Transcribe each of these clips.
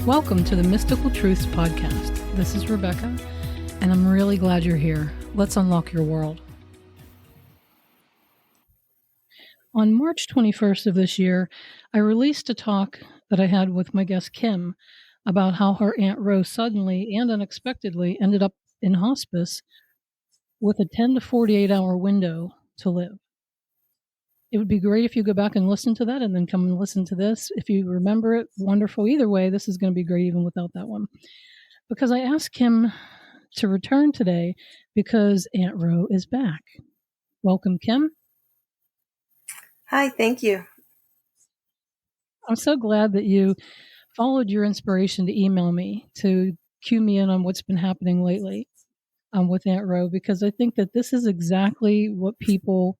Welcome to the Mystical Truths Podcast. This is Rebecca, and I'm really glad you're here. Let's unlock your world. On March 21st of this year, I released a talk that I had with my guest Kim about how her Aunt Rose suddenly and unexpectedly ended up in hospice with a 10 to 48 hour window to live. It would be great if you go back and listen to that and then come and listen to this. If you remember it, wonderful. Either way, this is going to be great even without that one. Because I asked Kim to return today because Aunt Ro is back. Welcome, Kim. Hi, thank you. I'm so glad that you followed your inspiration to email me to cue me in on what's been happening lately with Aunt Ro, because I think that this is exactly what people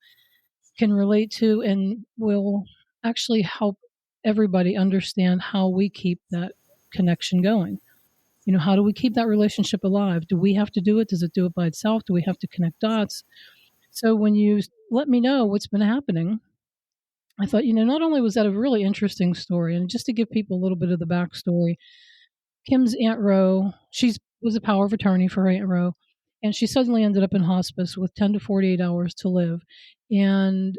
can relate to and will actually help everybody understand how we keep that connection going. You know, how do we keep that relationship alive? Do we have to do it? Does it do it by itself? Do we have to connect dots? So when you let me know what's been happening, I thought, not only was that a really interesting story, and just to give people a little bit of the backstory, Kim's Aunt Ro, she was a power of attorney for her Aunt Ro, and she suddenly ended up in hospice with 10 to 48 hours to live. And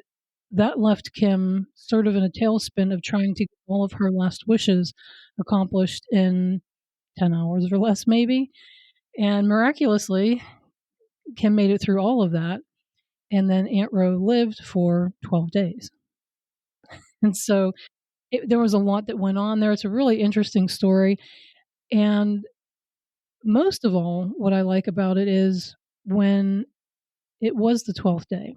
that left Kim sort of in a tailspin of trying to get all of her last wishes accomplished in 10 hours or less, maybe. And miraculously, Kim made it through all of that. And then Aunt Ro lived for 12 days. And so there was a lot that went on there. It's a really interesting story. And most of all, what I like about it is when it was the 12th day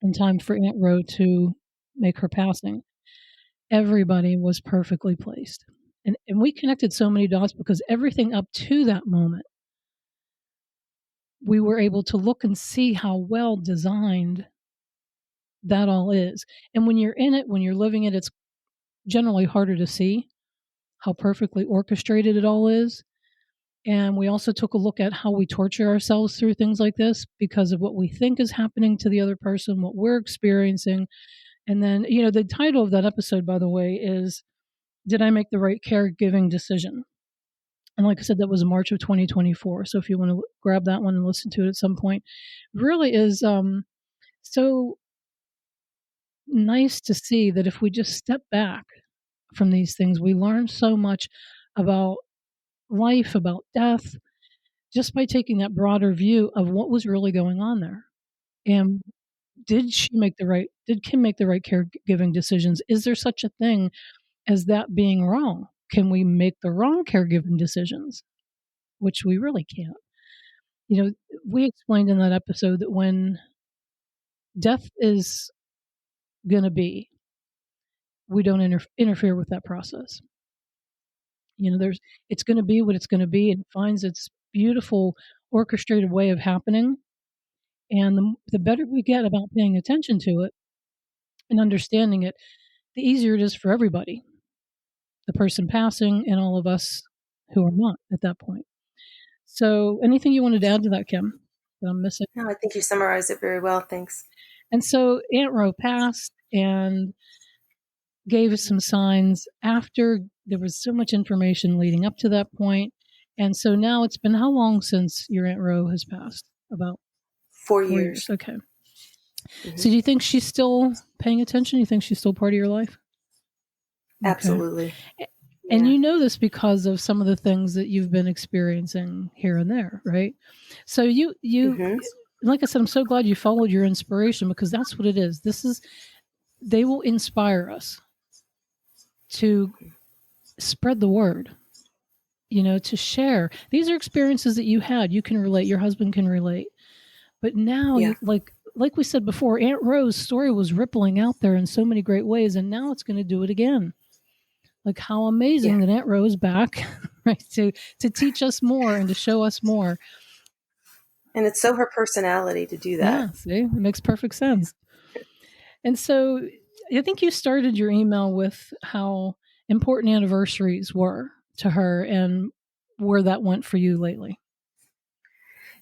and time for Aunt Ro to make her passing, everybody was perfectly placed. And we connected so many dots because everything up to that moment, we were able to look and see how well designed that all is. And when you're in it, when you're living it, it's generally harder to see how perfectly orchestrated it all is. And we also took a look at how we torture ourselves through things like this because of what we think is happening to the other person, what we're experiencing. And then, the title of that episode, by the way, is Did I Make the Right Caregiving Decision? And like I said, that was March of 2024. So if you want to grab that one and listen to it at some point, it really is so nice to see that if we just step back from these things, we learn so much about life, about death, just by taking that broader view of what was really going on there. And did Kim make the right caregiving decisions? Is there such a thing as that being wrong? Can we make the wrong caregiving decisions? Which we really can't. We explained in that episode that when death is going to be, we don't interfere with that process. It's going to be what it's going to be, and it finds its beautiful orchestrated way of happening. And the better we get about paying attention to it and understanding it, the easier it is for everybody, the person passing and all of us who are not at that point. So anything you wanted to add to that, Kim, that I'm missing? No, I think you summarized it very well. Thanks. And so Aunt Ro passed and gave us some signs after. There was so much information leading up to that point. And so now it's been how long since your Aunt Ro has passed? About 4 years. Okay. Mm-hmm. So do you think she's still paying attention? You think she's still part of your life? Absolutely. Okay. And you know this because of some of the things that you've been experiencing here and there, right? So you mm-hmm. Like I said, I'm so glad you followed your inspiration, because that's what it is. They will inspire us to spread the word, to share. These are experiences that you had. You can relate. Your husband can relate. But now, like we said before, Aunt Ro's story was rippling out there in so many great ways, and now it's going to do it again. Like, how amazing that Aunt Ro is back, right? To teach us more and to show us more. And it's so her personality to do that. Yeah, see, it makes perfect sense. And so I think you started your email with how important anniversaries were to her and where that went for you lately.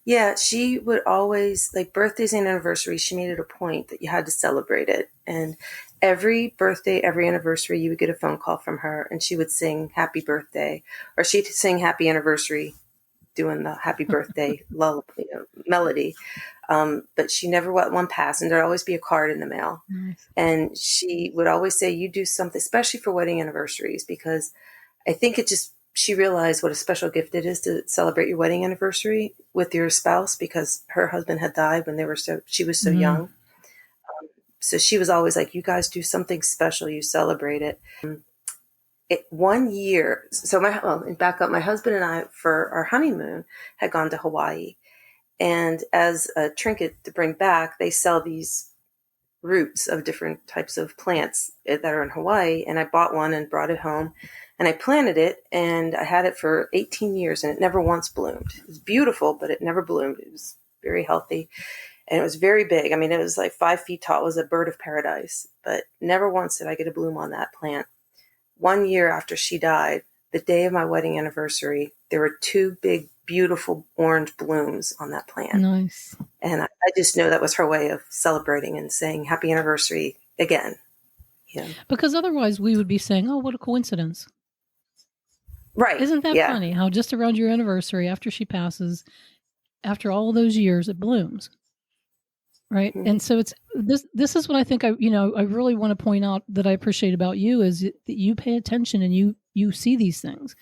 Yeah, she would always, like birthdays and anniversaries, she made it a point that you had to celebrate it. And every birthday, every anniversary, you would get a phone call from her, and she would sing happy birthday, or she'd sing happy anniversary, doing the happy birthday melody. But she never let one pass, and there'd always be a card in the mail. Nice. And she would always say, you do something, especially for wedding anniversaries, because I think she realized what a special gift it is to celebrate your wedding anniversary with your spouse, because her husband had died when she was so young. So she was always like, you guys do something special, you celebrate it. 1 year, so back up, my husband and I, for our honeymoon, had gone to Hawaii. And as a trinket to bring back, they sell these roots of different types of plants that are in Hawaii. And I bought one and brought it home, and I planted it, and I had it for 18 years, and it never once bloomed. It was beautiful, but it never bloomed. It was very healthy, and it was very big. I mean, it was like 5 feet tall. It was a bird of paradise, but never once did I get a bloom on that plant. 1 year after she died, the day of my wedding anniversary, there were 2 big, beautiful orange blooms on that plant. Nice. And I just know that was her way of celebrating and saying happy anniversary again. Yeah. Because otherwise we would be saying, oh, what a coincidence. Right. Isn't that funny how just around your anniversary, after she passes, after all those years, it blooms. Right. Mm-hmm. And so this is what I think I really want to point out that I appreciate about you is that you pay attention and you see these things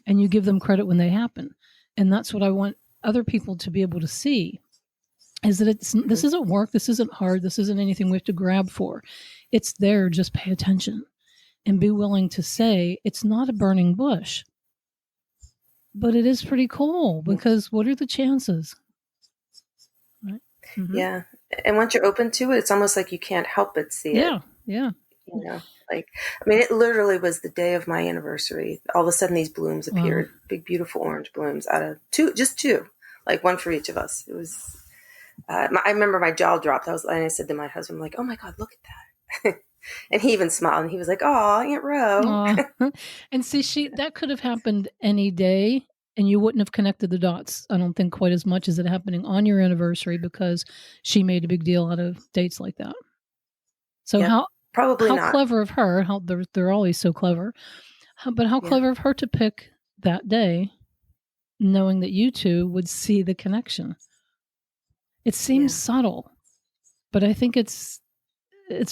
and you give them credit when they happen. And that's what I want other people to be able to see, is that this isn't work. This isn't hard. This isn't anything we have to grab for. It's there. Just pay attention and be willing to say it's not a burning bush, but it is pretty cool, because what are the chances? Right. Mm-hmm. Yeah. And once you're open to it, it's almost like you can't help but see it. Yeah. It literally was the day of my anniversary. All of a sudden, these blooms appeared, big, beautiful orange blooms out of just two, like one for each of us. It was, I remember my jaw dropped. And I said to my husband, I'm like, oh my God, look at that. And he even smiled, and he was like, oh, Aunt Ro. And see, that could have happened any day, and you wouldn't have connected the dots, I don't think, quite as much as it happening on your anniversary, because she made a big deal out of dates like that. So how clever of her, how they're always so clever, but how clever of her to pick that day, knowing that you two would see the connection. It seems subtle, but I think it's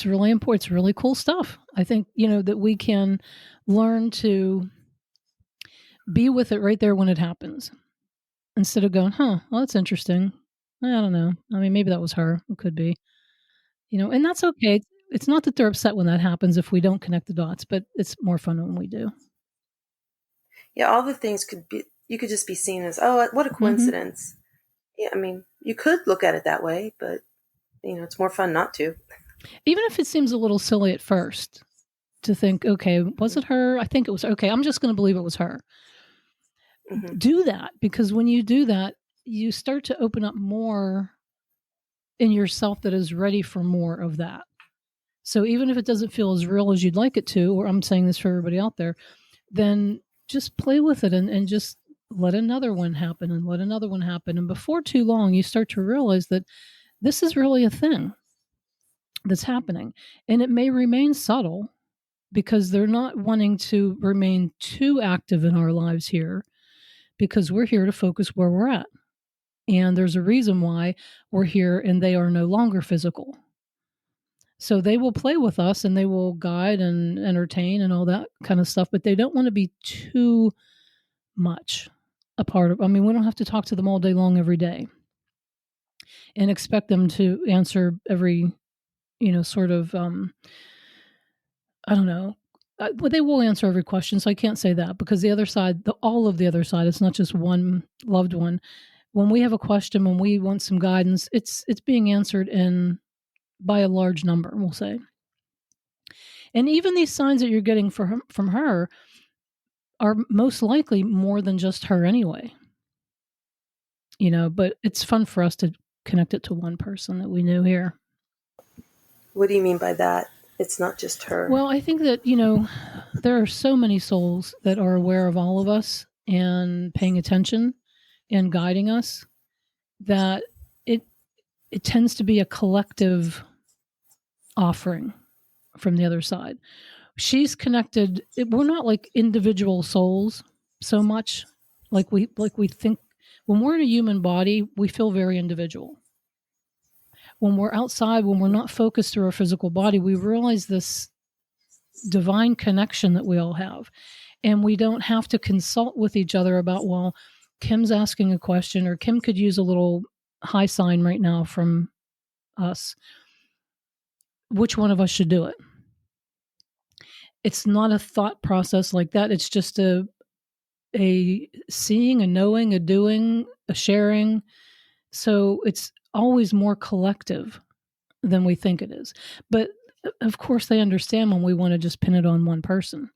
really important. It's really cool stuff. I think, that we can learn to be with it right there when it happens, instead of going, well, that's interesting. I don't know. I mean, maybe that was her. It could be, and that's okay. It's not that they're upset when that happens if we don't connect the dots, but it's more fun when we do. Yeah. All the things you could just be seen as, oh, what a coincidence. Mm-hmm. Yeah. I mean, you could look at it that way, but it's more fun not to. Even if it seems a little silly at first to think, okay, was it her? I think it was. Okay, I'm just going to believe it was her. Mm-hmm. Do that, because when you do that, you start to open up more in yourself that is ready for more of that. So even if it doesn't feel as real as you'd like it to, or I'm saying this for everybody out there, then just play with it and just let another one happen and let another one happen. And before too long, you start to realize that this is really a thing that's happening. And it may remain subtle, because they're not wanting to remain too active in our lives here, because we're here to focus where we're at. And there's a reason why we're here and they are no longer physical. So they will play with us and they will guide and entertain and all that kind of stuff, but they don't want to be too much a part of. I mean, we don't have to talk to them all day long every day and expect them to answer every, sort of, I don't know. But they will answer every question, so I can't say that, because the other side, all of the other side, it's not just one loved one. When we have a question, when we want some guidance, it's being answered by a large number, we'll say. And even these signs that you're getting from her are most likely more than just her anyway. But it's fun for us to connect it to one person that we knew here. What do you mean by that? It's not just her. Well, I think that, there are so many souls that are aware of all of us and paying attention and guiding us, that it tends to be a collective offering from the other side. She's connected. We're not like individual souls so much. Like we think when we're in a human body, we feel very individual. When we're outside, when we're not focused through our physical body, we realize this divine connection that we all have. And we don't have to consult with each other about, well, Kim's asking a question, or Kim could use a little high sign right now from us. Which one of us should do it? It's not a thought process like that. It's just a seeing, a knowing, a doing, a sharing. So it's always more collective than we think it is. But of course, they understand when we want to just pin it on one person.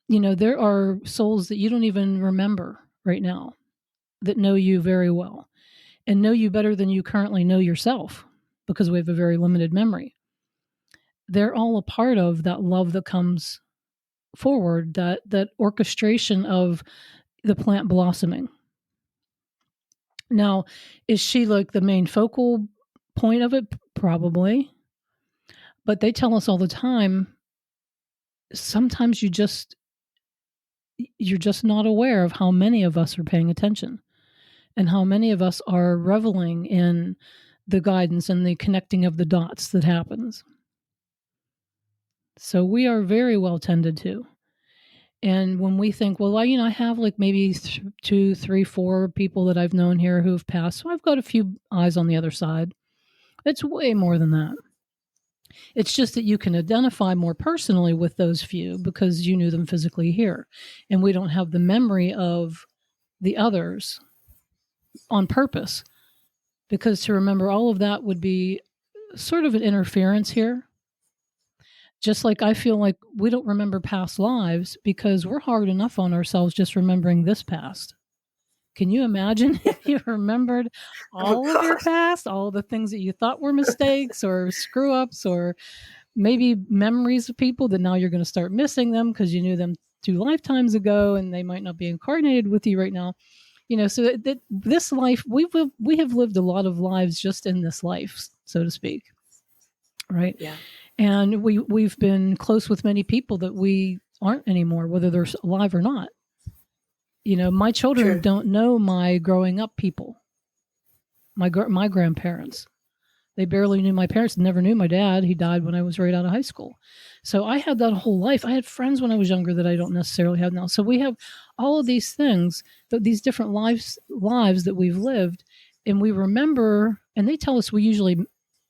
There are souls that you don't even remember right now that know you very well and know you better than you currently know yourself, because we have a very limited memory. They're all a part of that love that comes forward, that orchestration of the plant blossoming. Now, is she like the main focal point of it? Probably. But they tell us all the time, sometimes you're just not aware of how many of us are paying attention and how many of us are reveling in the guidance and the connecting of the dots that happens. So we are very well tended to. And when we think, well, I have like maybe 2, 3, 4 people that I've known here who've passed, so I've got a few eyes on the other side. It's way more than that. It's just that you can identify more personally with those few because you knew them physically here. And we don't have the memory of the others on purpose, because to remember all of that would be sort of an interference here. Just like I feel like we don't remember past lives because we're hard enough on ourselves just remembering this past. Can you imagine if you remembered Oh all of your God. past, all the things that you thought were mistakes or screw ups, or maybe memories of people that now you're going to start missing them because you knew them 2 lifetimes ago and they might not be incarnated with you right now. So that this life, we have lived a lot of lives just in this life, so to speak. Right. Yeah. And we've been close with many people that we aren't anymore, whether they're alive or not. My children True. don't know my growing up people, my grandparents. They barely knew my parents, never knew my dad. He died when I was right out of high school. So I had that whole life. I had friends when I was younger that I don't necessarily have now. So we have all of these things, these different lives that we've lived, and we remember, and they tell us we usually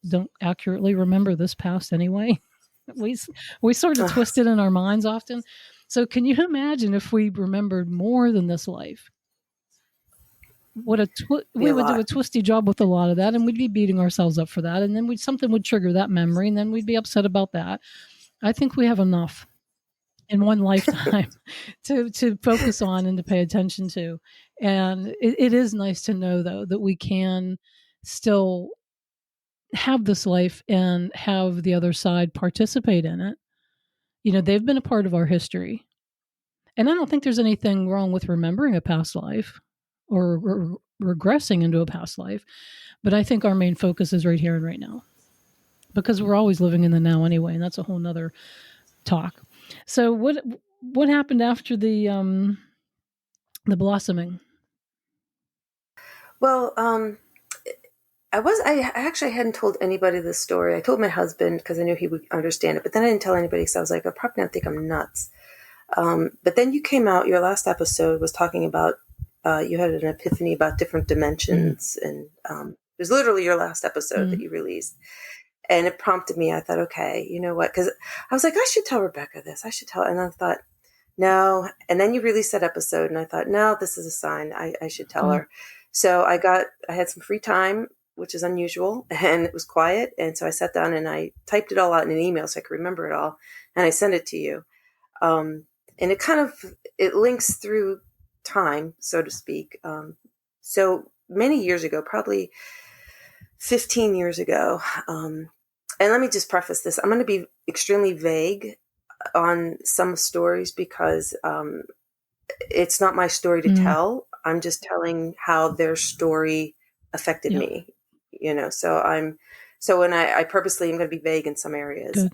don't accurately remember this past anyway. we sort of twist it in our minds often. So can you imagine if we remembered more than this life? We would do a twisty job with a lot of that, and we'd be beating ourselves up for that, and then something would trigger that memory, and then we'd be upset about that. I think we have enough in one lifetime to focus on and to pay attention to. And it is nice to know, though, that we can still have this life and have the other side participate in it. They've been a part of our history. And I don't think there's anything wrong with remembering a past life or regressing into a past life. But I think our main focus is right here and right now, because we're always living in the now anyway. And that's a whole nother talk. So what happened after the blossoming? Well, I actually hadn't told anybody this story. I told my husband because I knew he would understand it, but then I didn't tell anybody because I was like, I probably don't think I'm nuts. But then you came out, your last episode was talking about, you had an epiphany about different dimensions. And it was literally your last episode that you released. And it prompted me. I thought, okay, you know what? Because I was like, I should tell Rebecca this. I should tell. And I thought, no. And then you released that episode, and I thought, no, this is a sign. I should tell her. So I had some free time, which is unusual, and it was quiet. And so I sat down and I typed it all out in an email so I could remember it all. And I sent it to you. And it links through time, so to speak. So many years ago, probably 15 years ago, and let me just preface this. I'm going to be extremely vague on some stories because it's not my story to tell. I'm just telling how their story affected me, so I'm So when I purposely am going to be vague in some areas. Good.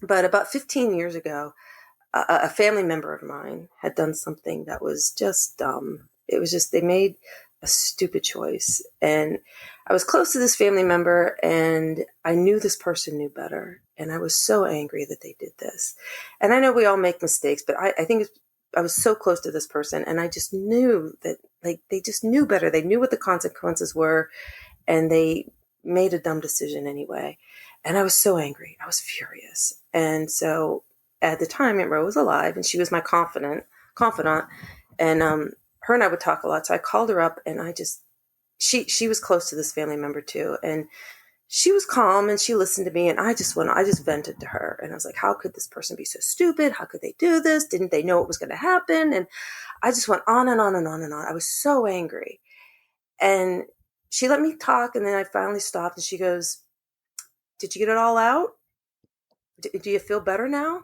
But about 15 years ago, a family member of mine had done something that was just dumb. It was just, they made a stupid choice. And I was close to this family member, and I knew this person knew better. And I was so angry that they did this. And I know we all make mistakes, but I think I was so close to this person, and I just knew that, like, they just knew better. They knew what the consequences were, and they made a dumb decision anyway. And I was so angry. I was furious. And so at the time, Aunt Ro was alive, and she was my confidant. And her and I would talk a lot. So I called her up, and she was close to this family member too. And she was calm, and she listened to me, and I just vented to her. And I was like, how could this person be so stupid? How could they do this? Didn't they know what was going to happen? And I just went on and on and on and on. I was so angry. And she let me talk, and then I finally stopped, and she goes, did you get it all out? Do you feel better now?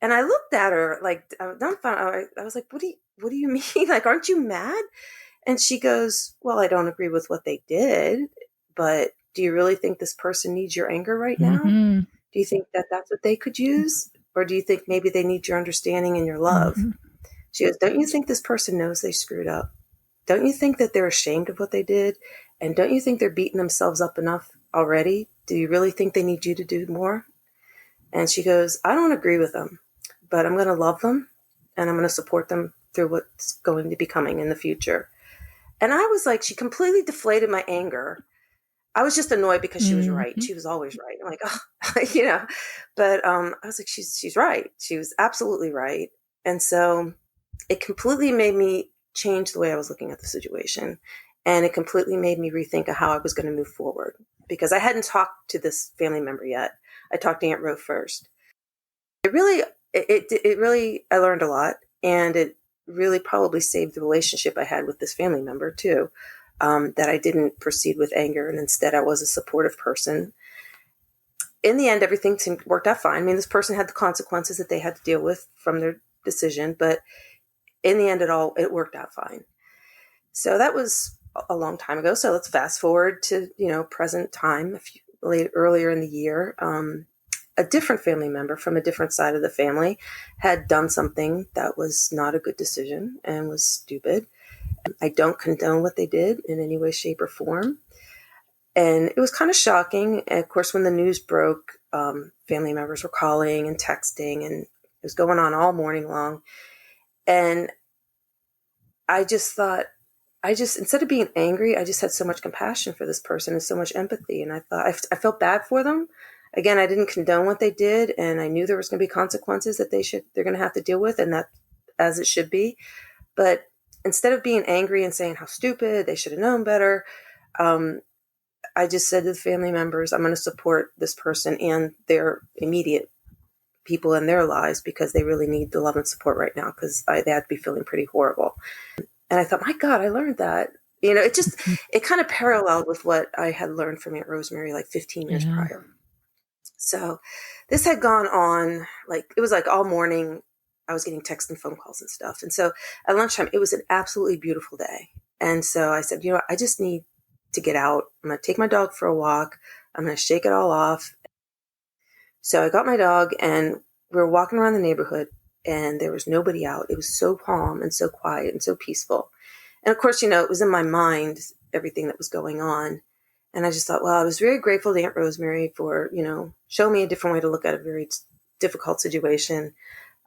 And I looked at her like, I was like, what do you mean? Like, aren't you mad? And she goes, well, I don't agree with what they did, but do you really think this person needs your anger right now? Mm-hmm. Do you think that that's what they could use? Or do you think maybe they need your understanding and your love? Mm-hmm. She goes, don't you think this person knows they screwed up? Don't you think that they're ashamed of what they did? And don't you think they're beating themselves up enough already? Do you really think they need you to do more? And she goes, I don't agree with them, but I'm going to love them, and I'm going to support them through what's going to be coming in the future. And I was like, she completely deflated my anger. I was just annoyed because she was right. She was always right. I'm like, oh, but I was like, she's right. She was absolutely right. And so it completely made me change the way I was looking at the situation. And it completely made me rethink of how I was going to move forward, because I hadn't talked to this family member yet. I talked to Aunt Ro first. It really, I learned a lot, and it really probably saved the relationship I had with this family member too. That I didn't proceed with anger, and instead I was a supportive person. In the end, everything worked out fine. I mean, this person had the consequences that they had to deal with from their decision, but in the end, it worked out fine. So that was a long time ago. So let's fast forward to, present time, earlier in the year. A different family member from a different side of the family had done something that was not a good decision and was stupid. I don't condone what they did in any way, shape, or form. And it was kind of shocking. And of course, when the news broke, family members were calling and texting, and it was going on all morning long. And I just thought, instead of being angry, I just had so much compassion for this person and so much empathy. And I thought, I felt bad for them. Again, I didn't condone what they did, and I knew there was going to be consequences that they're going to have to deal with, and that as it should be. But instead of being angry and saying how stupid, they should have known better, I just said to the family members, I'm going to support this person and their immediate people in their lives, because they really need the love and support right now, because they had to be feeling pretty horrible. And I thought, my God, I learned that. It kind of paralleled with what I had learned from Aunt Rosemary like 15 years prior. So this had gone on, it was like all morning. I was getting texts and phone calls and stuff. And so at lunchtime, it was an absolutely beautiful day. And so I said, I just need to get out. I'm going to take my dog for a walk. I'm going to shake it all off. So I got my dog, and we were walking around the neighborhood, and there was nobody out. It was so calm and so quiet and so peaceful. And of course, it was in my mind, everything that was going on. And I just thought, well, I was very grateful to Aunt Rosemary for, showing me a different way to look at a very difficult situation.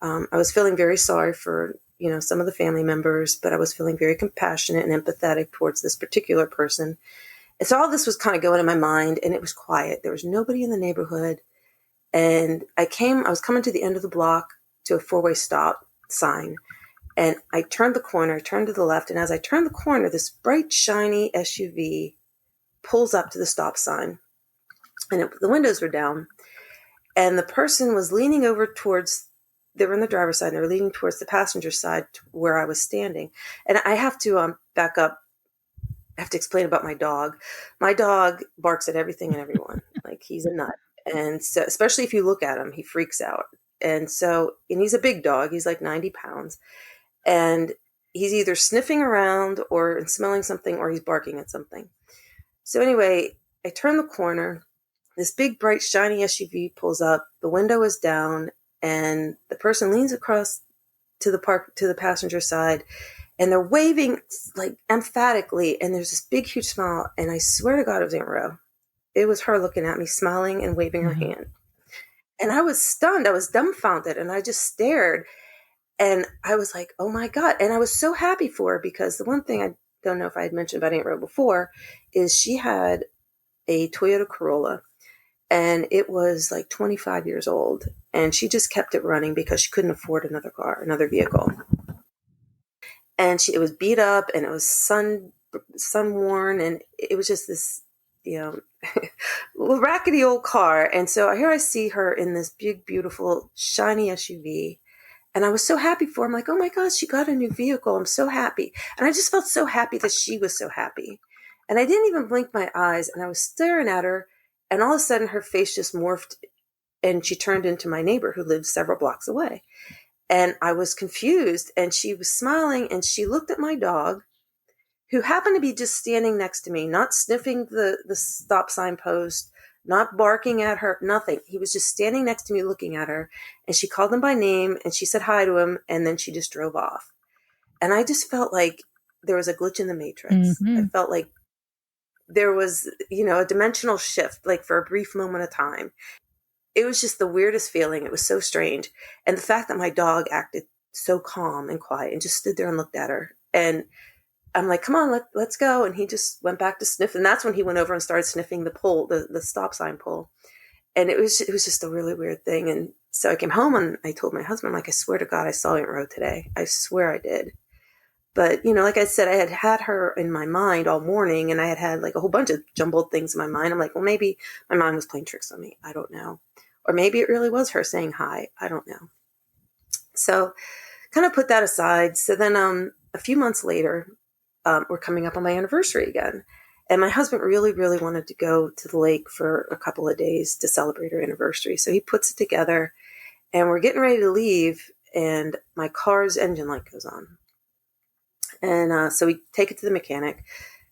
I was feeling very sorry for, some of the family members, but I was feeling very compassionate and empathetic towards this particular person. And so all this was kind of going in my mind, and it was quiet. There was nobody in the neighborhood. And I was coming to the end of the block to a 4-way stop sign. And I turned the corner, turned to the left. And as I turned the corner, this bright, shiny SUV pulls up to the stop sign, and the windows were down, and the person was leaning over they were in the driver's side, and they were leaning towards the passenger side where I was standing. And I have to back up. I have to explain about my dog. My dog barks at everything and everyone. Like, he's a nut. And so, especially if you look at him, he freaks out. And he's a big dog. He's like 90 pounds. And he's either sniffing around or smelling something, or he's barking at something. So anyway, I turn the corner. This big, bright, shiny SUV pulls up. The window is down, and the person leans across to the passenger side, and they're waving like emphatically. And there's this big, huge smile. And I swear to God, it was Aunt Ro. It was her looking at me, smiling and waving her hand. And I was stunned. I was dumbfounded, and I just stared. And I was like, oh my God. And I was so happy for her, because the one thing I don't know if I had mentioned about Aunt Ro before is she had a Toyota Corolla, and it was like 25 years old, and she just kept it running because she couldn't afford another vehicle. And it was beat up, and it was sun worn, and it was just this, rackety old car. And so here I see her in this big, beautiful, shiny SUV. And I was so happy for her. I'm like, oh my gosh, she got a new vehicle. I'm so happy. And I just felt so happy that she was so happy. And I didn't even blink my eyes, and I was staring at her. And all of a sudden her face just morphed, and she turned into my neighbor who lives several blocks away. And I was confused, and she was smiling, and she looked at my dog, who happened to be just standing next to me, not sniffing the stop sign post, not barking at her, nothing. He was just standing next to me looking at her, and she called him by name, and she said hi to him, and then she just drove off. And I just felt like there was a glitch in the matrix. Mm-hmm. I felt like there was, a dimensional shift, like for a brief moment of time. It was just the weirdest feeling. It was so strange. And the fact that my dog acted so calm and quiet and just stood there and looked at her. And I'm like, come on, let's go. And he just went back to sniff. And that's when he went over and started sniffing the pole, the stop sign pole. And it was just a really weird thing. And so I came home, and I told my husband, like, I swear to God, I saw Aunt Ro today. I swear I did. But, like I said, I had her in my mind all morning, and I had like a whole bunch of jumbled things in my mind. I'm like, well, maybe my mind was playing tricks on me. I don't know. Or maybe it really was her saying hi. I don't know. So kind of put that aside. So then a few months later, we're coming up on my anniversary again. And my husband really, really wanted to go to the lake for a couple of days to celebrate our anniversary. So he puts it together, and we're getting ready to leave, and my car's engine light goes on. And so we take it to the mechanic,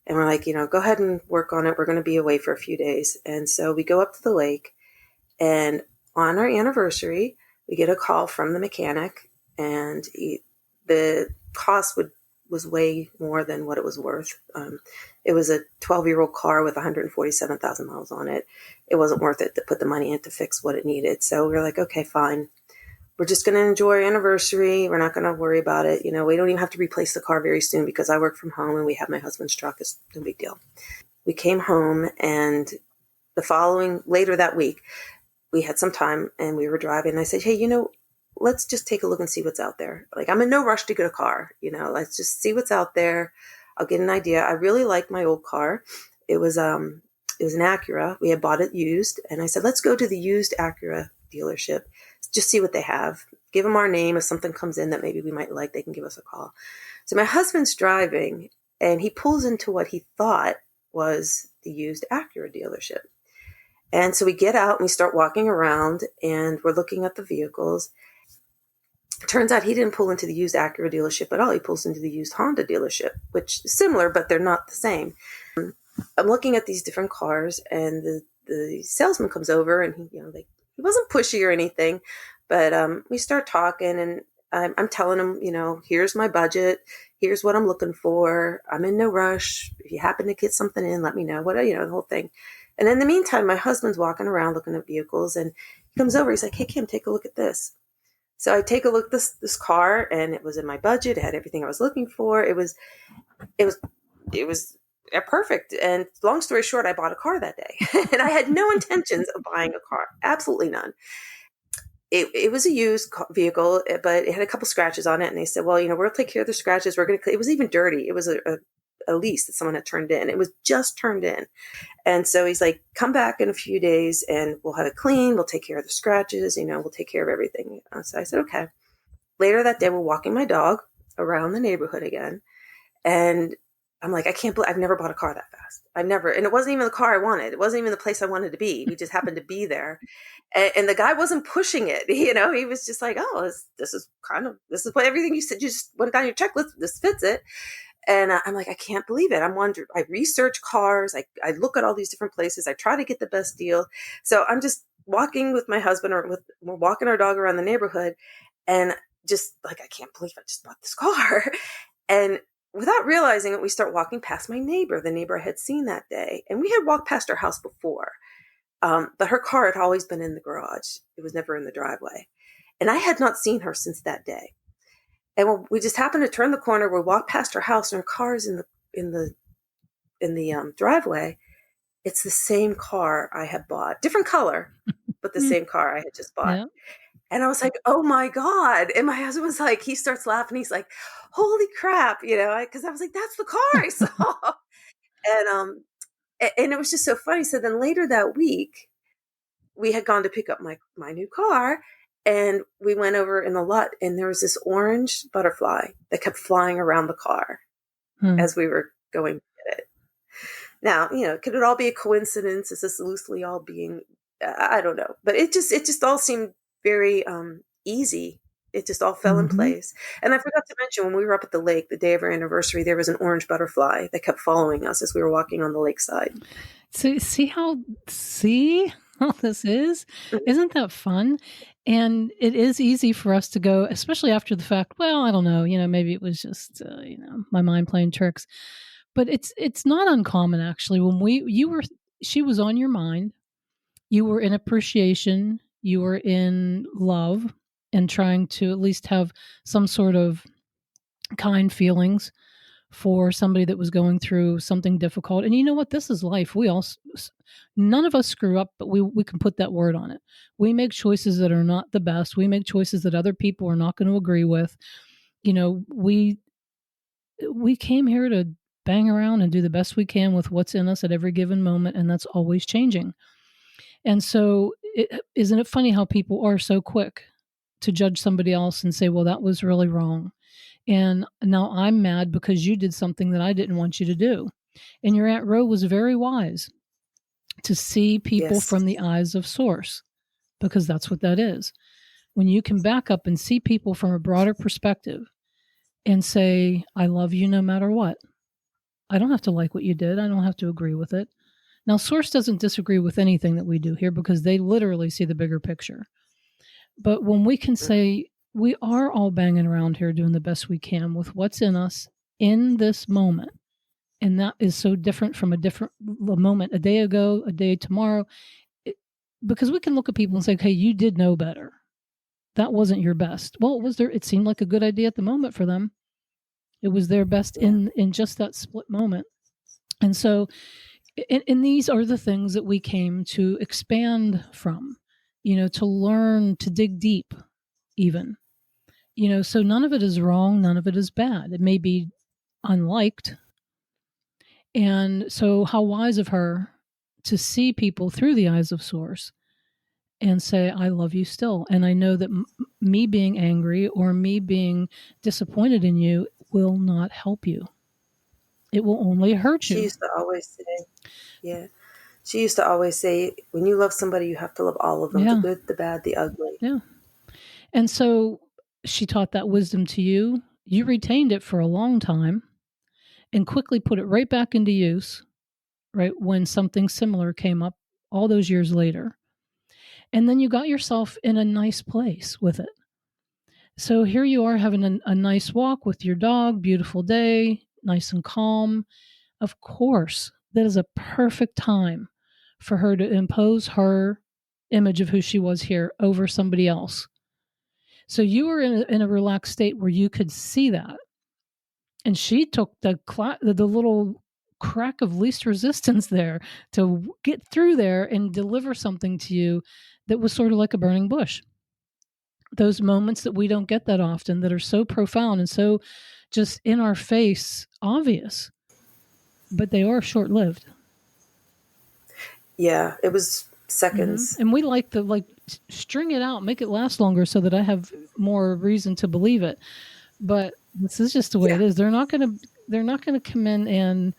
and we're like, go ahead and work on it. We're going to be away for a few days. And so we go up to the lake, and on our anniversary, we get a call from the mechanic, and the cost was way more than what it was worth. It was a 12-year-old car with 147,000 miles on it. It wasn't worth it to put the money in to fix what it needed. So we were like, okay, fine. We're just going to enjoy our anniversary. We're not going to worry about it. We don't even have to replace the car very soon, because I work from home and we have my husband's truck. It's no big deal. We came home, and later that week, we had some time, and we were driving, and I said, hey, let's just take a look and see what's out there. Like, I'm in no rush to get a car, let's just see what's out there. I'll get an idea. I really like my old car. It was an Acura. We had bought it used, and I said, let's go to the used Acura dealership, just see what they have. Give them our name. If something comes in that maybe we might like, they can give us a call. So my husband's driving, and he pulls into what he thought was the used Acura dealership. And so we get out and we start walking around, and we're looking at the vehicles. Turns out he didn't pull into the used Acura dealership at all. He pulls into the used Honda dealership, which is similar, but they're not the same. I'm looking at these different cars, and the salesman comes over, and he wasn't pushy or anything, but we start talking, and I'm telling him, here's my budget. Here's what I'm looking for. I'm in no rush. If you happen to get something in, let me know. The whole thing. And in the meantime, my husband's walking around looking at vehicles, and he comes over. He's like, hey, Kim, take a look at this. So I take a look at this car, and it was in my budget. It had everything I was looking for. It was perfect. And long story short, I bought a car that day, and I had no intentions of buying a car. Absolutely none. It was a used vehicle, but it had a couple scratches on it. And they said, well, we'll take care of the scratches. It was even dirty. It was a lease that someone had turned in. It was just turned in. And so he's like, come back in a few days, and we'll have it clean. We'll take care of the scratches. We'll take care of everything. So I said, okay. Later that day, we're walking my dog around the neighborhood again. And I'm like, I can't believe I've never bought a car that fast. And it wasn't even the car I wanted. It wasn't even the place I wanted to be. We just happened to be there. And the guy wasn't pushing it. He was just like, oh, this is what everything you said, you just went down your checklist. This fits it. And I'm like, I can't believe it. I'm wondering, I research cars. I look at all these different places. I try to get the best deal. So I'm just walking with my husband, we're walking our dog around the neighborhood, and just like, I can't believe I just bought this car. And without realizing it, we start walking past my neighbor, the neighbor I had seen that day. And we had walked past her house before. But her car had always been in the garage. It was never in the driveway. And I had not seen her since that day. And when we just happened to turn the corner, we walked past her house, and her car is in the driveway. It's the same car I had bought, different color, but the same car I had just bought. Yeah. And I was like, oh my God. And my husband was like, he starts laughing. He's like, holy crap, because I was like, that's the car I saw. And it was just so funny. So then later that week, we had gone to pick up my new car, and we went over in the lot, and there was this orange butterfly that kept flying around the car as we were going to get it. Now, could it all be a coincidence? Is this loosely all being, I don't know, but it just all seemed very easy. It just all fell in place. And I forgot to mention, when we were up at the lake, the day of our anniversary, there was an orange butterfly that kept following us as we were walking on the lakeside. So see how this is? Isn't that fun? And it is easy for us to go, especially after the fact, well, I don't know, maybe it was just, my mind playing tricks. But it's not uncommon, actually. When she was on your mind, you were in appreciation, you were in love, and trying to at least have some sort of kind feelings for somebody that was going through something difficult. And you know what? This is life. None of us screw up, but we can put that word on it. We make choices that are not the best. We make choices that other people are not going to agree with. We came here to bang around and do the best we can with what's in us at every given moment, and that's always changing. And so, isn't it funny how people are so quick to judge somebody else and say, well, that was really wrong. And now I'm mad because you did something that I didn't want you to do. And your Aunt Ro was very wise to see people Yes. from the eyes of source, because that's what that is. When you can back up and see people from a broader perspective and say, I love you no matter what. I don't have to like what you did. I don't have to agree with it. Now, source doesn't disagree with anything that we do here because they literally see the bigger picture. But when we can say, we are all banging around here doing the best we can with what's in us in this moment, and that is so different from a different moment a day ago, a day tomorrow, because we can look at people and say, hey, you did know better. That wasn't your best. Well, it seemed like a good idea at the moment for them. It was their best in just that split moment. And so, and these are the things that we came to expand from, to learn, to dig deep even. So none of it is wrong, none of it is bad. It may be unliked. And so how wise of her to see people through the eyes of source and say, I love you still. And I know that me being angry or me being disappointed in you will not help you. It will only hurt you. She used to always say, when you love somebody, you have to love all of them, the good, the bad, the ugly. Yeah. And so she taught that wisdom to you. You retained it for a long time and quickly put it right back into use, right, when something similar came up all those years later. And then you got yourself in a nice place with it. So here you are having a nice walk with your dog, beautiful day, nice and calm. Of course, that is a perfect time for her to impose her image of who she was here over somebody else. So you were in a relaxed state where you could see that. And she took the little crack of least resistance there to get through there and deliver something to you that was sort of like a burning bush. Those moments that we don't get that often, that are so profound and so just in our face obvious, but they are short-lived. Yeah, it was seconds. And we like to string it out, make it last longer so that I have more reason to believe it. But this is just the way it is. They're not going to come in and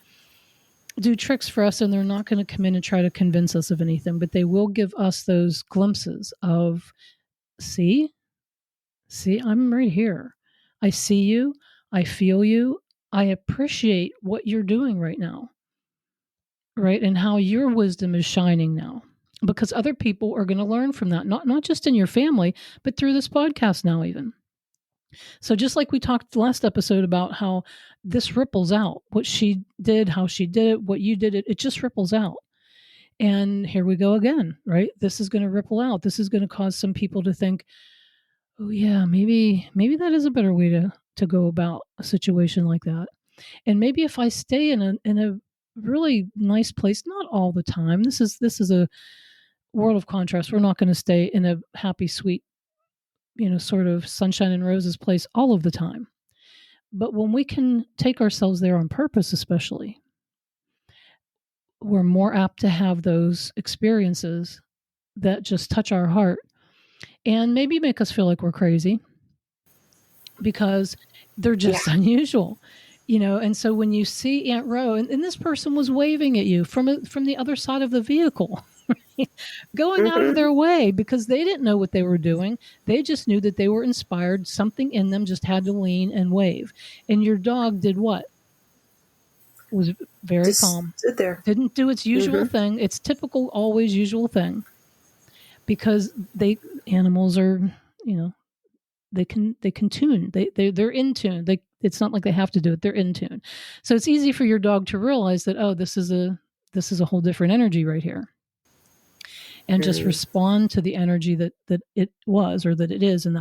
do tricks for us, and they're not going to come in and try to convince us of anything, but they will give us those glimpses of, see, I'm right here. I see you. I feel you. I appreciate what you're doing right now, right? And how your wisdom is shining now. Because other people are going to learn from that, not just in your family, but through this podcast now, even. So, just like we talked last episode about how this ripples out, what she did, how she did it, what you did, it just ripples out. And here we go again, right? This is going to ripple out. This is going to cause some people to think, oh yeah, maybe that is a better way to go about a situation like that. And maybe if I stay in a really nice place, not all the time. This is a world of contrast. We're not going to stay in a happy, sweet, sort of sunshine and roses place all of the time. But when we can take ourselves there on purpose, especially, we're more apt to have those experiences that just touch our heart and maybe make us feel like we're crazy because they're just Yeah. unusual. And so when you see Aunt Ro, and this person was waving at you from the other side of the vehicle, going out of Mm-hmm. their way because they didn't know what they were doing. They just knew that they were inspired. Something in them just had to lean and wave. And your dog did what? Was very Just calm. sit there. Didn't do its usual Mm-hmm. thing, its typical, always usual thing, because animals are, you know, they can tune. They're in tune. It's not like they have to do it. They're in tune. So it's easy for your dog to realize that, oh, this is a whole different energy right here, and just Mm. respond to the energy that it was or that it is in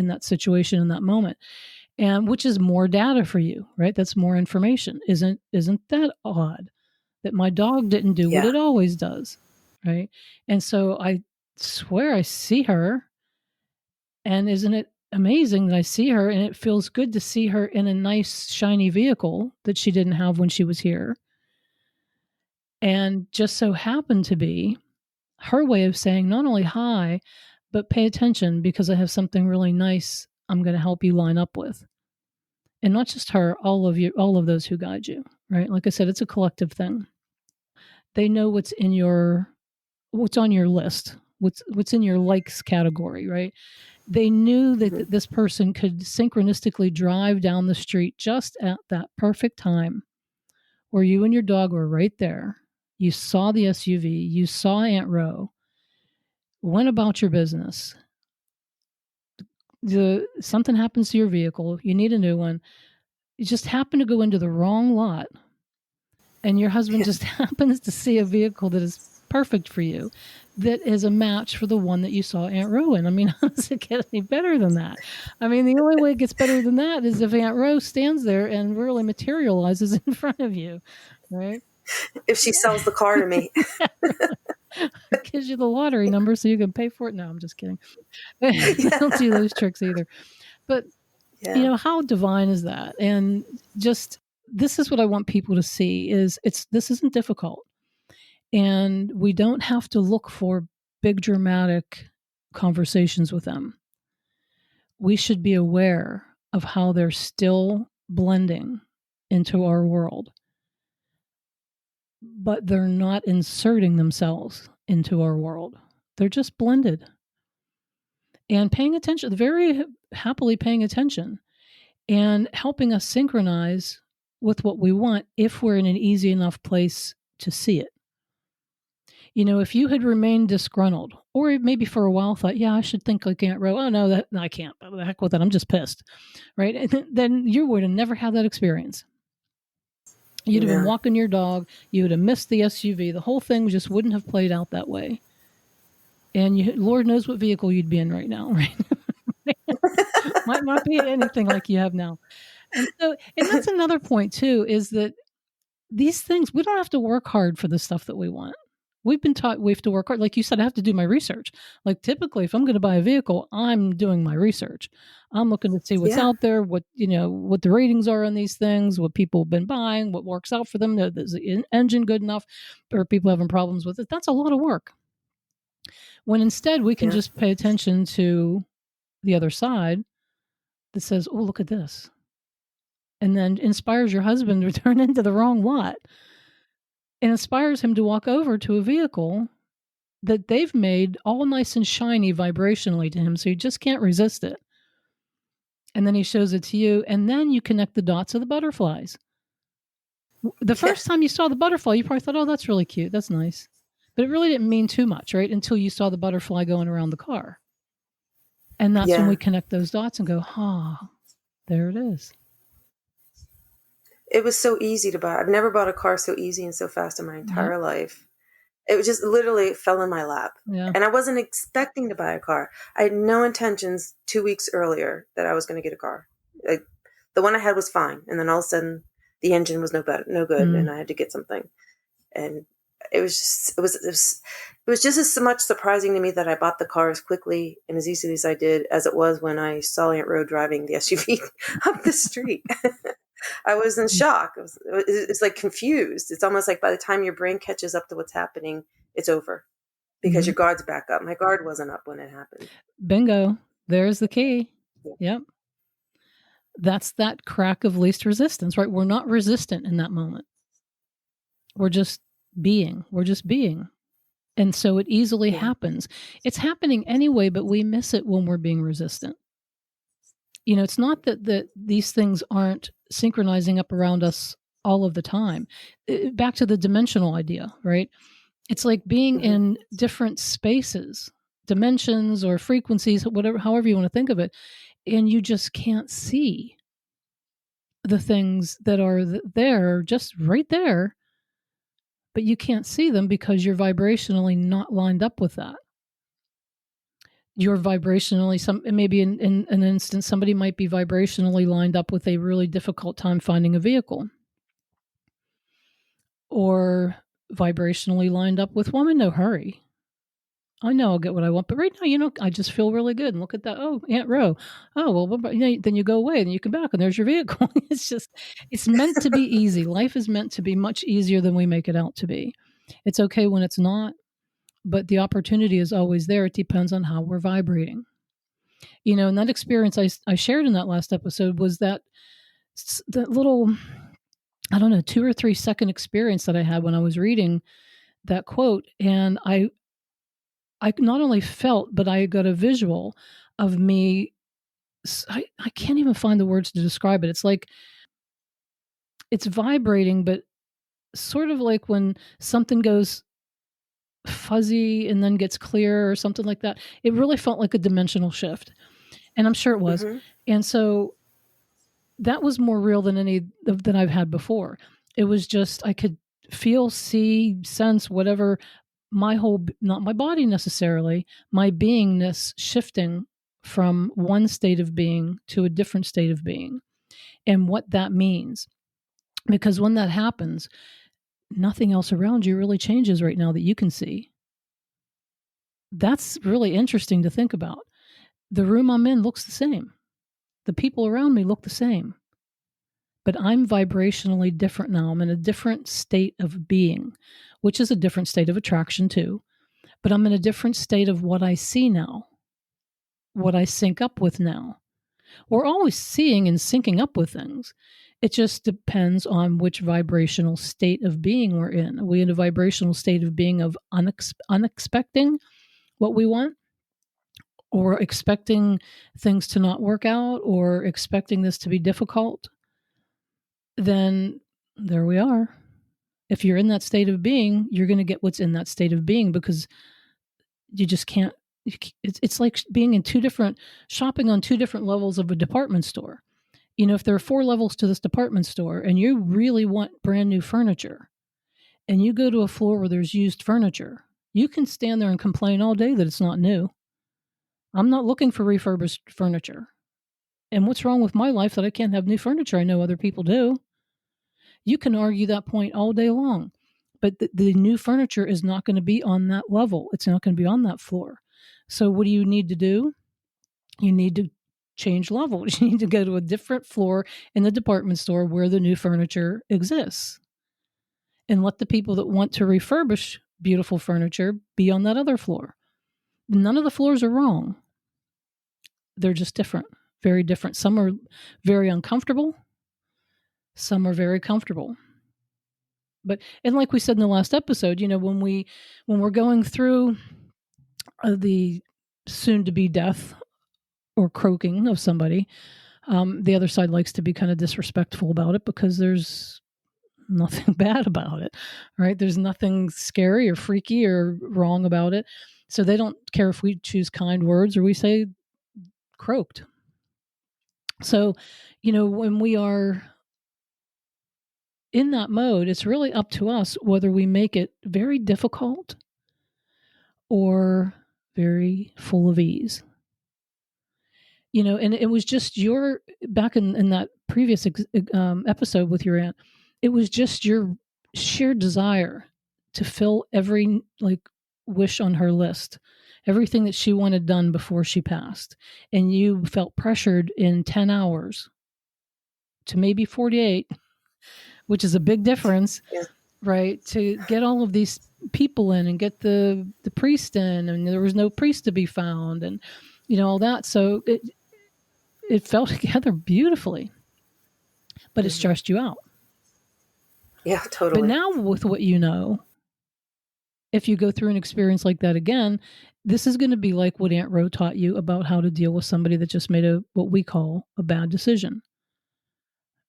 that situation in that moment, and which is more data for you, right? That's more information. Isn't that odd that my dog didn't do what Yeah. it always does, right? And so I swear I see her, and isn't it amazing that I see her, and it feels good to see her in a nice shiny vehicle that she didn't have when she was here, and just so happened to be her way of saying not only hi, but pay attention because I have something really nice I'm going to help you line up with. And not just her, all of those who guide you, right? Like I said, it's a collective thing. They know what's on your list, what's in your likes category, right? They knew that Mm-hmm. this person could synchronistically drive down the street just at that perfect time where you and your dog were right there. You saw the SUV, you saw Aunt Ro, went about your business. Something happens to your vehicle, you need a new one. You just happen to go into the wrong lot, and your husband Yeah. just happens to see a vehicle that is perfect for you, that is a match for the one that you saw Aunt Ro in. I mean, how does it get any better than that? I mean, the only way it gets better than that is if Aunt Ro stands there and really materializes in front of you, right? If she sells the car to me. Yeah, gives you the lottery number so you can pay for it. No, I'm just kidding. I don't do those tricks either. But Yeah. how divine is that? And just this is what I want people to see is this isn't difficult. And we don't have to look for big dramatic conversations with them. We should be aware of how they're still blending into our world, but they're not inserting themselves into our world. They're just blended and paying attention, very happily paying attention and helping us synchronize with what we want if we're in an easy enough place to see it. If you had remained disgruntled, or maybe for a while thought, yeah, I should think like Aunt Ro. Oh no, that no, I can't. The heck with it. I'm just pissed, right? And then you would have never had that experience. You'd have been No. walking your dog. You would have missed the SUV. The whole thing just wouldn't have played out that way. And Lord knows what vehicle you'd be in right now, right? Might not be anything like you have now. And that's another point too, is that these things, we don't have to work hard for the stuff that we want. We've been taught we have to work hard. Like you said, I have to do my research. Like typically, if I'm going to buy a vehicle, I'm doing my research. I'm looking to see what's Yeah. out there, what the ratings are on these things, what people have been buying, what works out for them. Is the engine good enough, or people having problems with it? That's a lot of work. When instead we can Yeah. just pay attention to the other side that says, "Oh, look at this," and then inspires your husband to turn into the wrong lot. It inspires him to walk over to a vehicle that they've made all nice and shiny vibrationally to him, so you just can't resist it. And then he shows it to you, and then you connect the dots of the butterflies. The Yeah. first time you saw the butterfly, you probably thought, oh, that's really cute. That's nice. But it really didn't mean too much, right? Until you saw the butterfly going around the car. And that's when we Yeah. connect those dots and go, there it is. It was so easy to buy. I've never bought a car so easy and so fast in my Yep. entire life. It was just literally fell in my lap. Yeah. And I wasn't expecting to buy a car. I had no intentions 2 weeks earlier that I was going to get a car. The one I had was fine. And then all of a sudden the engine was no good. And I had to get something. And it was just as much surprising to me that I bought the car as quickly and as easily as I did as it was when I saw Aunt Ro driving the SUV up the street. I was in shock. It's like confused. It's almost like by the time your brain catches up to what's happening, it's over because your guard's back up. My guard wasn't up when it happened. Bingo. There's the key. Yep. That's that crack of least resistance, right? We're not resistant in that moment. We're just being. And so it easily happens. It's happening anyway, but we miss it when we're being resistant. It's not that these things aren't synchronizing up around us all of the time. Back to the dimensional idea, right? It's like being in different spaces, dimensions or frequencies, however you want to think of it, and you just can't see the things that are there, just right there, but you can't see them because you're vibrationally not lined up with that. You're vibrationally, maybe in an instance, somebody might be vibrationally lined up with a really difficult time finding a vehicle, or vibrationally lined up with, well, I'm in no hurry. I know I'll get what I want, but right now, I just feel really good. And look at that. Oh, Aunt Ro. Oh, well, then you go away and you come back and there's your vehicle. It's meant to be easy. Life is meant to be much easier than we make it out to be. It's okay when it's not, but the opportunity is always there. It depends on how we're vibrating. And that experience I shared in that last episode was that little, I don't know, 2 or 3 second experience that I had when I was reading that quote. And I not only felt, but I got a visual of me. I can't even find the words to describe it. It's like it's vibrating, but sort of like when something goes fuzzy and then gets clear or something like that. It really felt like a dimensional shift. And I'm sure it was. And so that was more real than any that I've had before. It was just, I could feel, see, sense, whatever, not my body necessarily, my beingness shifting from one state of being to a different state of being, and what that means. Because when that happens, nothing else around you really changes right now that you can see. That's really interesting to think about. The room I'm in looks the same. The people around me look the same. But I'm vibrationally different now. I'm in a different state of being, which is a different state of attraction too. But I'm in a different state of what I see now, what I sync up with now. We're always seeing and syncing up with things. It just depends on which vibrational state of being we're in. Are we in a vibrational state of being of unexpecting what we want, or expecting things to not work out, or expecting this to be difficult? Then there we are. If you're in that state of being, you're going to get what's in that state of being, because you just can't. It's like being in shopping on 2 different levels of a department store. If there are 4 levels to this department store and you really want brand new furniture, and you go to a floor where there's used furniture, you can stand there and complain all day that it's not new. I'm not looking for refurbished furniture. And what's wrong with my life that I can't have new furniture? I know other people do. You can argue that point all day long, but the new furniture is not going to be on that level. It's not going to be on that floor. So what do you need to do? You need to change levels. You need to go to a different floor in the department store where the new furniture exists, and let the people that want to refurbish beautiful furniture be on that other floor. None of the floors are wrong. They're just different, very different. Some are very uncomfortable. Some are very comfortable. And like we said in the last episode, when we're going through the soon to be death or croaking of somebody, The other side likes to be kind of disrespectful about it because there's nothing bad about it, right? There's nothing scary or freaky or wrong about it. So they don't care if we choose kind words or we say croaked. So, when we are in that mode, it's really up to us whether we make it very difficult or very full of ease. And it was just your back in that previous episode with your aunt, it was just your sheer desire to fill every wish on her list, everything that she wanted done before she passed, and you felt pressured in 10 hours to maybe 48, which is a big difference, Yeah. right? To get all of these people in and get the priest in, and there was no priest to be found, and all that. So it fell together beautifully, but it stressed you out. Yeah, But totally. now with what if you go through an experience like that again, this is going to be like what Aunt Ro taught you about how to deal with somebody that just made what we call a bad decision.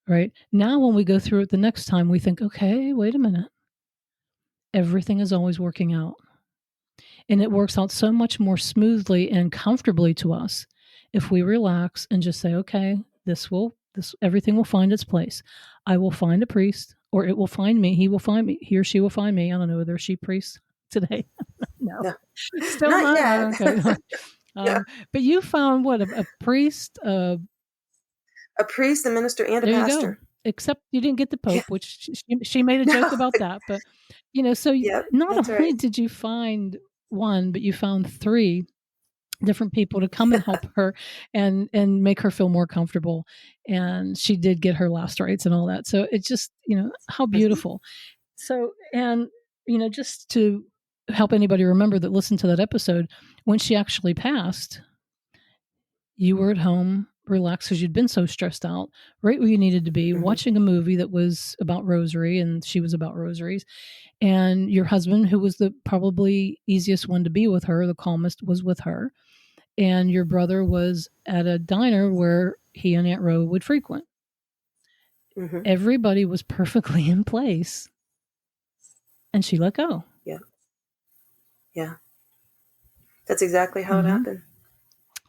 Right? Now when we go through it the next time, we think, okay, wait a minute. Everything is always working out. And it works out so much more smoothly and comfortably to us if we relax and just say, okay, everything will find its place. I will find a priest, or it will find me. He will find me. He or she will find me. I don't know whether she priest today. No, No, still not not. yet. Okay. Yeah. But you found what, a priest? A priest, a minister, and a There you go. pastor. Except you didn't get the Yeah. Pope, which she made a joke No. about that. But so Yep, not that's only right. did you find one, but you found three different people to come and help her and make her feel more comfortable. And she did get her last rites and all that. So it's just, how beautiful. So, and, just to help anybody remember that listened to that episode, when she actually passed, you were at home relaxed because you'd been so stressed out, right where you needed to be, watching a movie that was about rosary, and she was about rosaries. And your husband, who was the probably easiest one to be with her, the calmest, was with her. And your brother was at a diner where he and Aunt Ro would frequent. Mm-hmm. Everybody was perfectly in place, and she let go. Yeah. Yeah. That's exactly how it happened.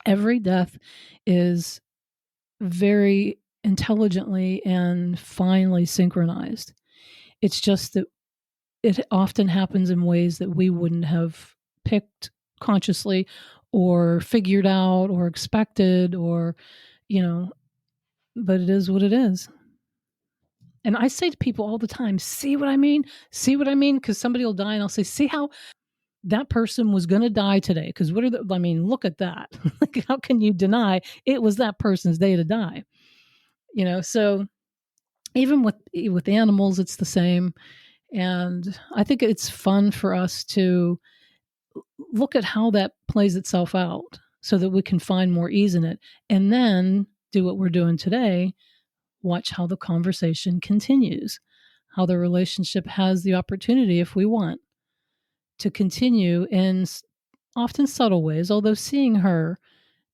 Every death is very intelligently and finely synchronized. It's just that it often happens in ways that we wouldn't have picked consciously or figured out or expected, or, but it is what it is. And I say to people all the time, see what I mean? See what I mean? Because somebody will die and I'll say, see how that person was going to die today? Because look at that. Like, how can you deny it was that person's day to die? So even with animals, it's the same. And I think it's fun for us to look at how that plays itself out so that we can find more ease in it, and then do what we're doing today. Watch how the conversation continues, how the relationship has the opportunity, if we want, to continue in often subtle ways. Although seeing her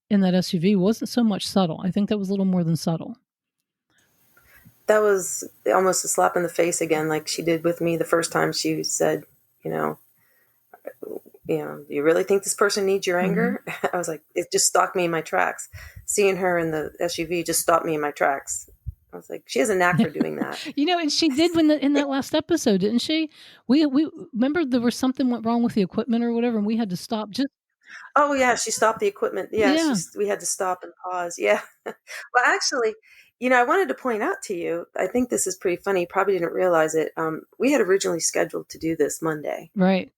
in that SUV wasn't so much subtle. I think that was a little more than subtle. That was almost a slap in the face again, like she did with me the first time. She said, do you really think this person needs your anger? I was like, it just stopped me in my tracks. Seeing her in the SUV just stopped me in my tracks. I was like, she has a knack for doing that. And she did in that last episode, didn't she? We remember there was something went wrong with the equipment or whatever, and we had to stop. Oh yeah, she stopped the equipment. Yeah, Yeah. we had to stop and pause. Yeah. Well, actually, I wanted to point out to you, I think this is pretty funny. You probably didn't realize it. We had originally scheduled to do this Monday. Right.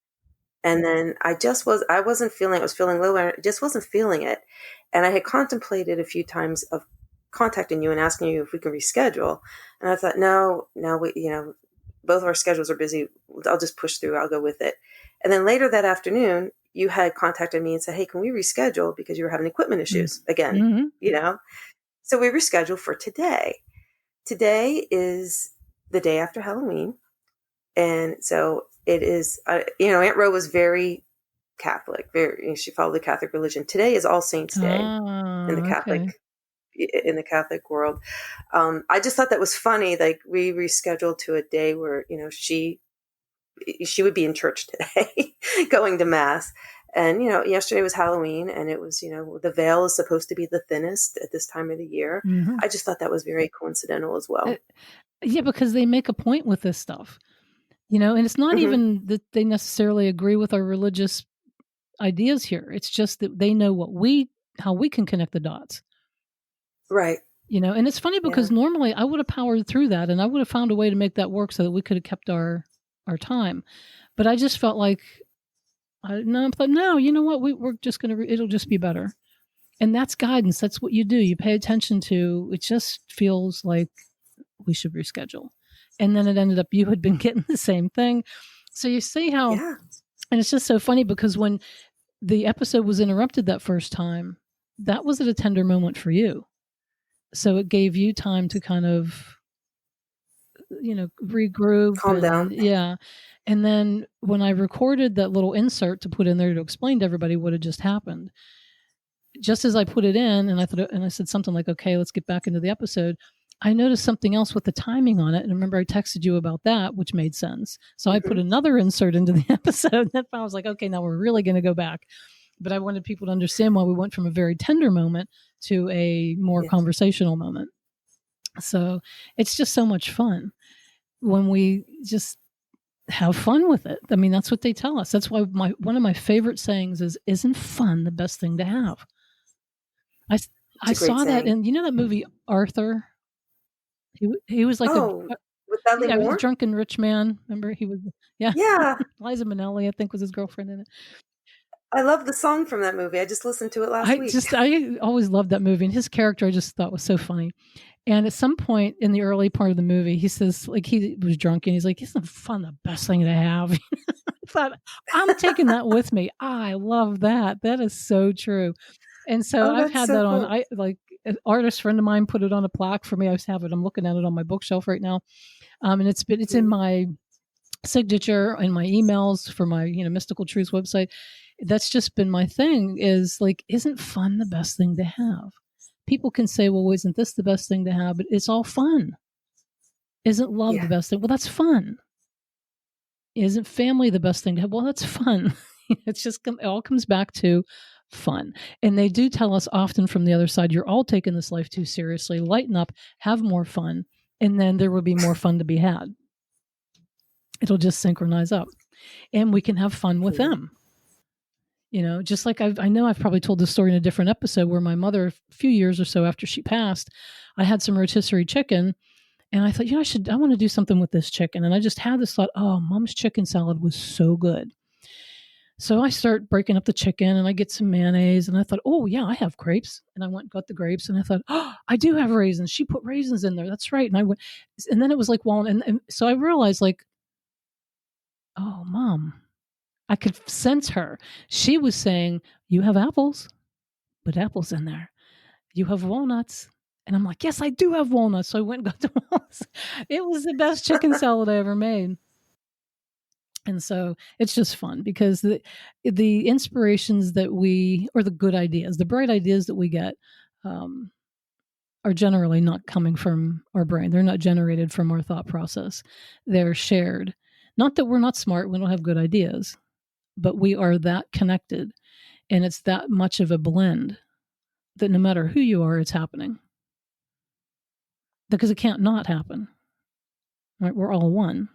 And then I wasn't feeling, I was feeling low, and I just wasn't feeling it. And I had contemplated a few times of contacting you and asking you if we can reschedule. And I thought, no, both of our schedules are busy. I'll just push through. I'll go with it. And then later that afternoon, you had contacted me and said, hey, can we reschedule? Because you were having equipment issues again, So we rescheduled for today. Today is the day after Halloween. And so it is, Aunt Ro was very Catholic. She followed the Catholic religion. Today is All Saints Day in the Catholic. Okay. in the Catholic world. I just thought that was funny. Like, we rescheduled to a day where, she would be in church today, going to mass. And, yesterday was Halloween, and it was, the veil is supposed to be the thinnest at this time of the year. Mhm. I just thought that was very coincidental as well. Yeah, because they make a point with this stuff, and it's not Hmm. even that they necessarily agree with our religious ideas here. It's just that they know how we can connect the dots. Right. And it's funny Yeah. because normally I would have powered through that and I would have found a way to make that work so that we could have kept our time. But I just felt like, no, you know what? We're just going to, it'll just be better. And that's guidance. That's what you do. You pay attention to, it just feels like we should reschedule. And then it ended up, you had been getting the same thing. So you see how, Yeah. and it's just so funny because when the episode was interrupted that first time, that was at a tender moment for you. So it gave you time to kind of, regroup Calm down. yeah. And then when I recorded that little insert to put in there to explain to everybody what had just happened, just as I put it in and I said something like, okay, let's get back into the episode, I noticed something else with the timing on it. And remember, I texted you about that, which made sense. So I put Hmm. another insert into the episode. And I was like, okay, now we're really going to go back. But I wanted people to understand why we went from a very tender moment to a more Yes. conversational moment. So it's just so much fun when we just have fun with it. I mean, that's what they tell us. That's why one of my favorite sayings is, "Isn't fun the best thing to have?" I It's I a great saw that saying. in that movie Arthur. He was like a Oh, with Dudley yeah, he was a Moore? drunken rich man. Remember, he was yeah. Yeah. Liza Minnelli, I think, was his girlfriend in it. I love the song from that movie. I just listened to it last week. I always loved that movie, and his character I just thought was so funny. And at some point in the early part of the movie, he says, like, he was drunk and he's like, "Isn't fun the best thing to have?" I thought, I'm taking that with me. I love that. That is so true. And so Oh, I've that's had so that on. cool. I like an artist friend of mine put it on a plaque for me. I have it. I'm looking at it on my bookshelf right now. And it's in Mhm. my signature in my emails for my Mystical Truths website. That's just been my thing. Is like, isn't fun the best thing to have? People can say, well, isn't this the best thing to have? But it's all fun. Isn't love the Yeah. best thing? Well, that's fun. Isn't family the best thing to have? Well, that's fun. It all comes back to fun. And they do tell us often from the other side, you're all taking this life too seriously. Lighten up, have more fun, and then there will be more fun to be had. It'll just synchronize up, and we can have fun with Yeah. them. Just like I know I've probably told this story in a different episode where my mother, a few years or so after she passed, I had some rotisserie chicken. And I thought, I want to do something with this chicken. And I just had this thought, oh, mom's chicken salad was so good. So I start breaking up the chicken and I get some mayonnaise and I thought, oh, yeah, I have grapes. And I went and got the grapes and I thought, oh, I do have raisins. She put raisins in there. That's right. And I went, and then it was like, well, and so I realized, like, oh, mom, I could sense her. She was saying, you have apples, put apples in there. You have walnuts. And I'm like, yes, I do have walnuts. So I went and got the walnuts. It was the best chicken salad I ever made. And so it's just fun because the inspirations that or the good ideas, the bright ideas that we get, um, are generally not coming from our brain. They're not generated from our thought process. They're shared. Not that we're not smart, we don't have good ideas, but we are that connected. And it's that much of a blend that no matter who you are, it's happening. Because it can't not happen. Right? We're all one.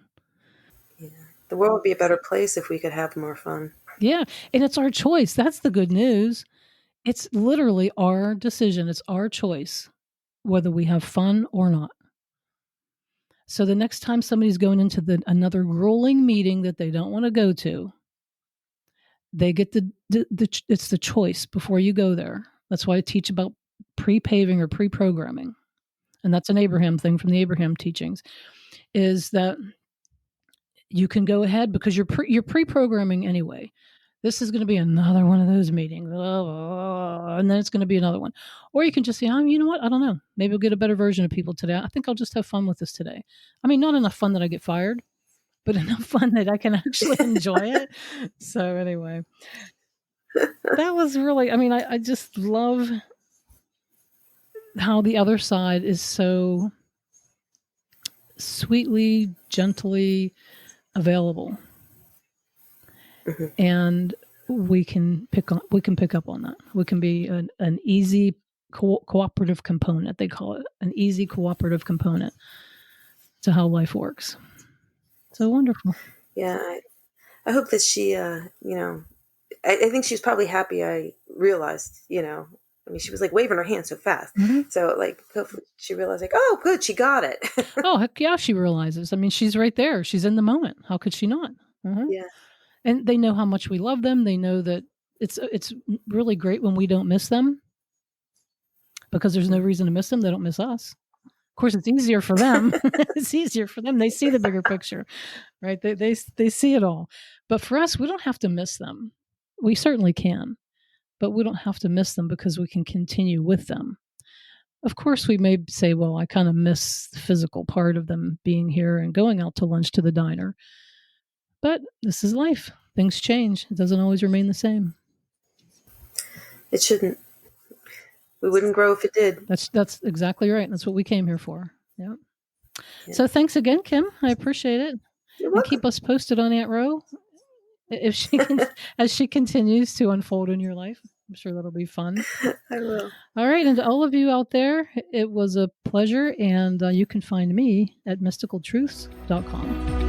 Yeah. The world would be a better place if we could have more fun. Yeah. And it's our choice. That's the good news. It's literally our decision. It's our choice whether we have fun or not. So the next time somebody's going into another grueling meeting that they don't want to go to, they get it's the choice before you go there. That's why I teach about pre-paving or pre-programming. And that's an Abraham thing from the Abraham teachings, is that you can go ahead because you're pre-programming anyway. This is going to be another one of those meetings, and then it's going to be another one. Or you can just say, you know what? I don't know. Maybe we'll get a better version of people today. I think I'll just have fun with this today. I mean, not enough fun that I get fired, but enough fun that I can actually enjoy it. So anyway, that was really, I mean, I just love how the other side is so sweetly, gently available, Mm-hmm. and we can pick up on that. We can be an easy cooperative component. They call it an easy cooperative component to how life works. So wonderful. Yeah, I hope that she, I think she's probably happy I realized, I mean, she was like waving her hand so fast. Mm-hmm. So, like, hopefully she realized, like, oh, good, she got it. Oh, heck yeah, she realizes. I mean, she's right there. She's in the moment. How could she not? Mm-hmm. Yeah. And they know how much we love them. They know that it's really great when we don't miss them, because there's no reason to miss them. They don't miss us. Of course, it's easier for them. It's easier for them. They see the bigger picture, right? They see it all. But for us, we don't have to miss them. We certainly can, but we don't have to miss them because we can continue with them. Of course, we may say, well, I kind of miss the physical part of them being here and going out to lunch to the diner. But this is life. Things change. It doesn't always remain the same. It shouldn't. We wouldn't grow if it did. That's exactly right. That's what we came here for. Yeah. Yeah. So thanks again, Kim. I appreciate it. You're And welcome. keep us posted on Aunt Ro if she can, as she continues to unfold in your life. I'm sure that'll be fun. I will. All right, and to all of you out there, it was a pleasure, and you can find me at mysticaltruths.com.